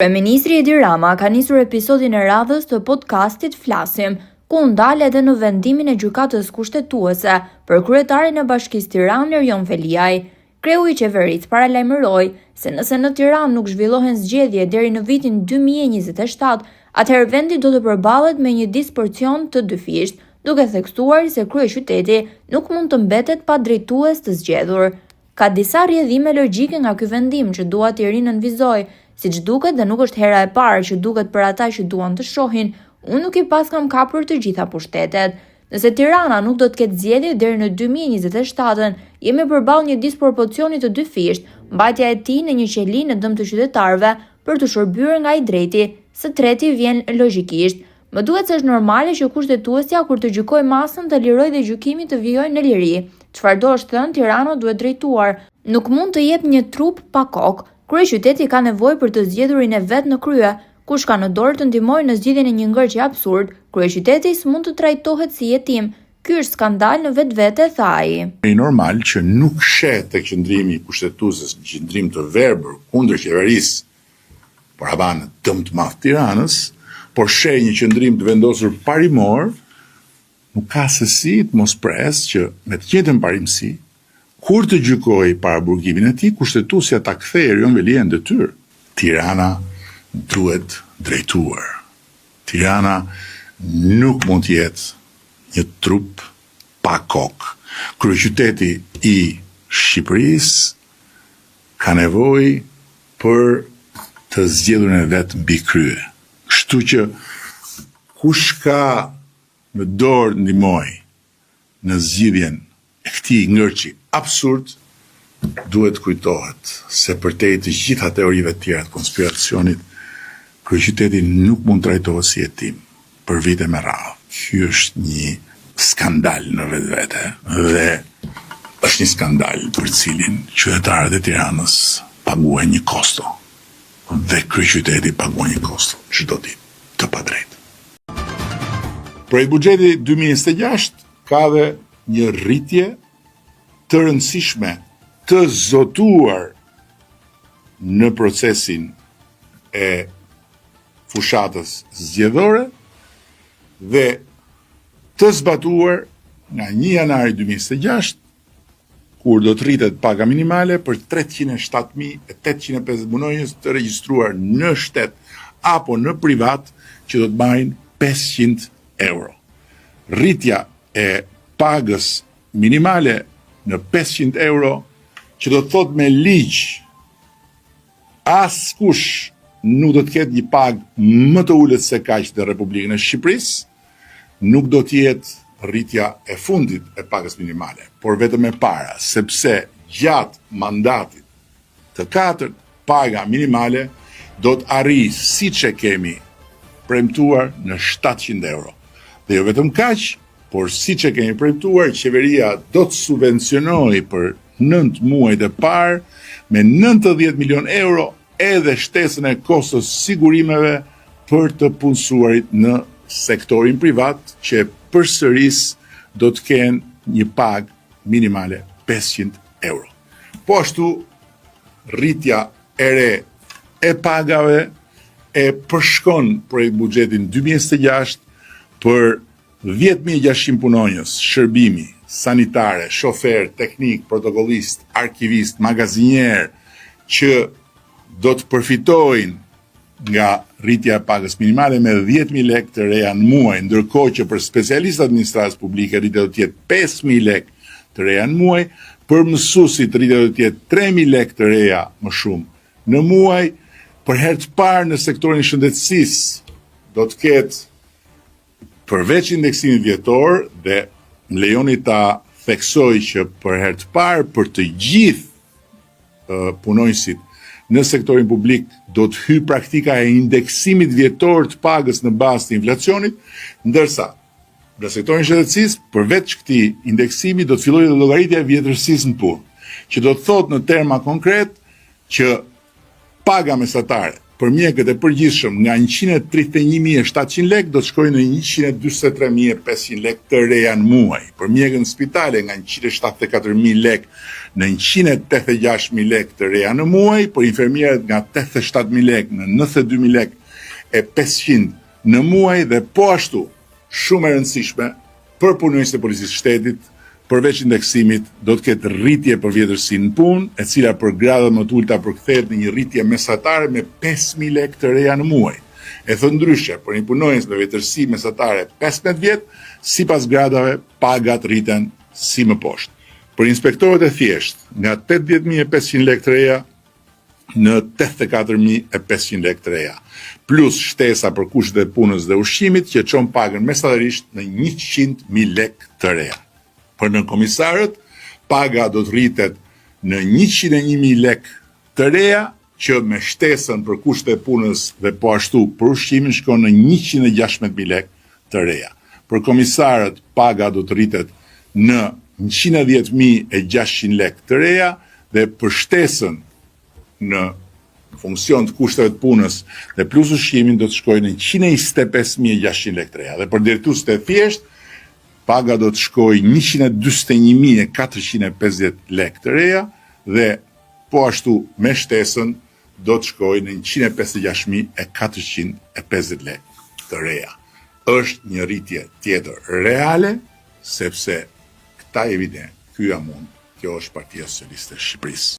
Kryeministri Edi Rama ka nisur episodin e radhës të podcastit Flasim, ku ndalet edhe në vendimin e gjykatës kushtetuese për kryetarin e Bashkisë Tiranë Erjon Veliaj. Kreu i qeverisë paralajmëroi se nëse në Tiranë nuk zhvillohen zgjedhje deri në vitin 2027, atëherë vendi do të përballet me një disproporcion të dyfisht, duke theksuar se kryeqyteti nuk mund të mbetet pa drejtues të zgjedhur. Ka disa rrjedhime logjike nga ky vendim që dua t'i rinvizoj. Siç duket dhe nuk është hera e parë që duket për ata që duan të shohin, unë nuk i pas kam kapur të gjitha pushtetet. Nëse Tirana nuk do të ketë zgjedhje deri në 2027, jemi përballë një disproporcioni të dyfisht, mbajtja e tij në një qeli në dëm të qytetarëve për të shërbyer nga i drejti, së treti vjen logjikisht. Më duhet se është normale që kushtetuesja kur të gjykojë masën të lirojë dhe gjykimi të vijojë në liri. Çfarë do është thënë, Tirana duhet drejtuar. Nuk mund të jep një trup pa kokë. Kryeqyteti ka nevojë për të zgjedhurin e vet në krye, kush ka në dorë të ndihmojë në zgjidhjen e një ngërçie absurd. Kryeqyteti s'mund të trajtohet si jetim. Ky është skandal në vetvete, tha ai. Është normal që nuk shet tek qëndrimi i kushtetuesës një qëndrim të verbër kundër qeverisë por hapa në dëm të madh Tiranës, por sheh një qëndrim të vendosur parimor, nuk ka se si të mos pres që me të njëjtën parimësi kur të gjykoj para burgimin e tij, kushtetuesja ta kthejë Erjon Veliaj në detyrë. Tirana duhet drejtuar. Tirana nuk mund të jetë një trup pa kokë. Kryeqyteti i Shqipërisë ka nevojë për të zgjedhurin e vet mbi krye. Kështu që kush ka në dorë ndihmoj në zgjidhjen e këtij ngërçi absurd, duhet kujtohet se përtej të gjitha teorive tjera të konspiracionit, kryeqyteti nuk mund trajtohet si jetim për vite me radhë. Ky është një skandal në vetvete dhe është një skandal për cilin qytetarët e Tiranës paguajnë një kosto dhe kryeqyteti paguajnë një kosto çdo ditë të padrejtë. Projekt buxheti 2026 ka dhe një rritje të rëndësishme të zotuar në procesin e fushatës zgjedhore dhe të zbatuar nga 1 janari 2026, kur do të rritet paga minimale për 307.850 punonjës të regjistruar në shtet apo në privat që do të marrin 500 euro. Rritja e pagës minimale në 500 euro, që do të thot me ligj, askush nuk do të ketë një pagë më të ulët se kaq në Republikën e Shqipërisë, nuk do të jetë rritja e fundit e pagës minimale, por vetëm e para, sepse gjatë mandatit të 4 paga minimale do të arrijë siç e kemi premtuar në 700 euro. Dhe jo vetëm kaq, por siç e kemi premtuar, qeveria do të subvencionojë për 9 muajt e parë me 90 milion euro edhe shtesën e kostos sigurimeve për të punësuarit në sektorin privat që përsëris do të kenë një pagë minimale 500 euro. Po ashtu, rritja e re e pagave e përshkon projekt buxhetin 2026 për 10.600 punonjës, shërbimi, sanitare, shofer, teknik, protokollist, arkivist, magazinier, që do të përfitojnë nga rritja e pagës minimale me 10.000 lekë të reja në muaj, ndërkohë që për specialistët administratës publike rritja do të jetë 5.000 lekë të reja në muaj, për mësuesit rritja do të jetë 3.000 lekë të reja më shumë në muaj, për herë të parë në sektorin e shëndetësisë do të ketë përveç indeksimit vjetor, dhe më lejoni ta theksoj që për herë të parë për të gjithë punonjësit në sektorin publik do të hyjë praktika e indeksimit vjetor të pagës në bazë të inflacionit, ndërsa në sektorin shëndetësisë përveç këtij indeksimi do të fillojë dhe llogaritja e vjetërsisë në punë, që do të thotë në terma konkret që paga mesatare për mjekët e përgjithshëm nga 131.700 lek do të shkojnë në 143.500 lek të reja në muaj. Për mjekët në spitale nga 174.000 lek në 186.000 lek të reja në muaj, për infermierët nga 87.000 lek në 92.000 lek e 500 në muaj dhe po ashtu shumë e rëndësishme për punonjësit e policisë shtetit, përveç indeksimit, do të ketë rritje për vjetërsi në punë, e cila për gradat më të ulta përkthehet në një rritje mesatare me 5.000 lek të reja në muaj. E thënë ndryshe, për një punonjës me vjetërsi mesatare 15 vjet, sipas gradave pagat rriten si më poshtë. Për inspektorët e thjeshtë, nga 80.500 lek të reja në 84.500 lek të reja, plus shtesa për kushtet e punës dhe ushqimit që çon pagën mesatarisht në 100.000 lek të reja. Për në komisarët, paga do të rritet në 101.000 lek të reja, që me shtesën për kushtet e punës dhe po ashtu për ushqimin shkon në 116.000 lek të reja. Për komisarët, paga do të rritet në 110.600 lek të reja dhe për shtesën në funksion të kushteve të punës dhe plus ushqimin do të shkojnë në 125.600 lek të reja. Dhe për drejtuesit e thjeshtë, paga do të shkojë 141.450 lek të reja dhe po ashtu me shtesën do të shkojë në 156.450 lek të reja. Është një rritje tjetër reale, sepse këta evident, ky amund, kjo është Partia Socialiste e Shqipërisë.